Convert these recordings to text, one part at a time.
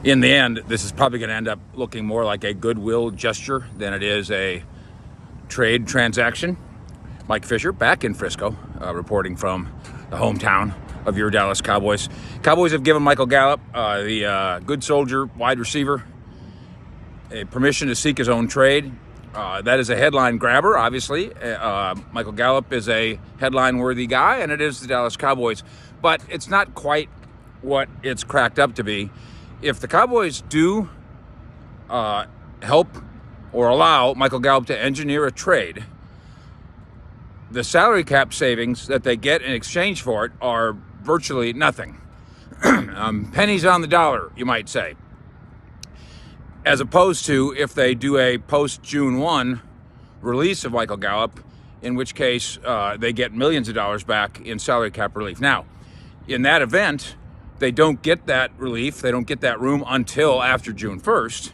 in the end, this is probably going to end up looking more like a goodwill gesture than it is a trade transaction. Mike Fisher back in Frisco, reporting from the hometown of your Dallas Cowboys. Cowboys have given Michael Gallup, the good soldier wide receiver, a permission to seek his own trade. That is a headline grabber, obviously. Michael Gallup is a headline-worthy guy, and it is the Dallas Cowboys. But it's not quite what it's cracked up to be. If the Cowboys do help or allow Michael Gallup to engineer a trade, the salary cap savings that they get in exchange for it are virtually nothing. Pennies on the dollar, you might say. As opposed to if they do a post-June 1 release of Michael Gallup, in which case they get millions of dollars back in salary cap relief. Now, in that event, they don't get that relief, they don't get that room until after June 1st.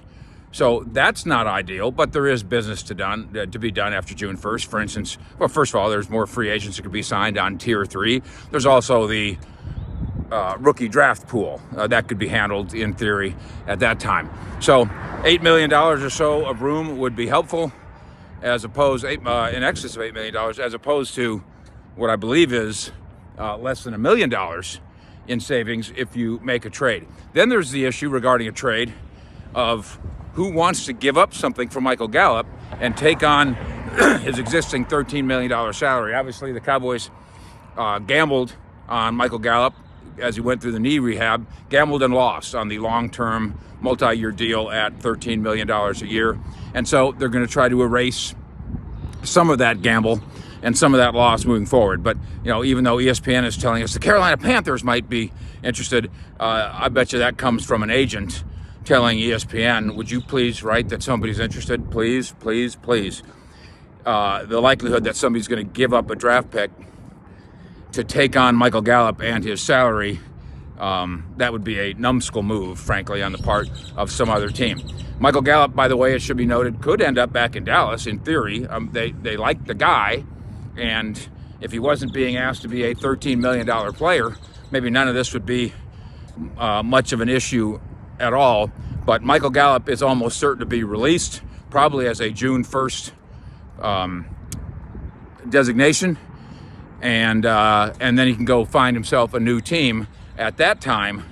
So that's not ideal, but there is business to be done after June 1st. For instance, well, first of all, there's more free agents that could be signed on Tier 3. There's also the rookie draft pool that could be handled in theory at that time. So $8 million or so of room would be helpful, as opposed in excess of $8 million, as opposed to what I believe is less than $1 million in savings if you make a trade. Then there's the issue regarding a trade of who wants to give up something for Michael Gallup and take on his existing $13 million salary. Obviously, the Cowboys gambled on Michael Gallup as he went through the knee rehab, gambled and lost on the long-term multi-year deal at $13 million a year. And so they're going to try to erase some of that gamble and some of that loss moving forward. But, even though ESPN is telling us the Carolina Panthers might be interested, I bet you that comes from an agent telling ESPN, would you please write that somebody's interested? Please, please, please. The likelihood that somebody's going to give up a draft pick to take on Michael Gallup and his salary, that would be a numbskull move, frankly, on the part of some other team. Michael Gallup, by the way, it should be noted, could end up back in Dallas in theory. They like the guy, and if he wasn't being asked to be a $13 million player, maybe none of this would be much of an issue at all. But Michael Gallup is almost certain to be released, probably as a June 1st designation, and then he can go find himself a new team at that time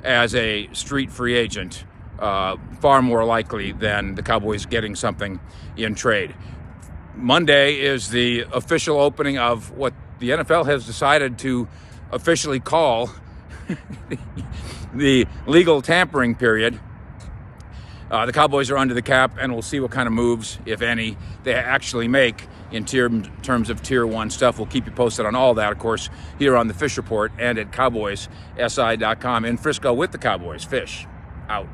as a street free agent, far more likely than the Cowboys getting something in trade. Monday is the official opening of what the NFL has decided to officially call the legal tampering period. The Cowboys are under the cap, and we'll see what kind of moves, if any, they actually make in terms of Tier 1 stuff. We'll keep you posted on all that, of course, here on the Fish Report and at CowboysSI.com in Frisco with the Cowboys. Fish out.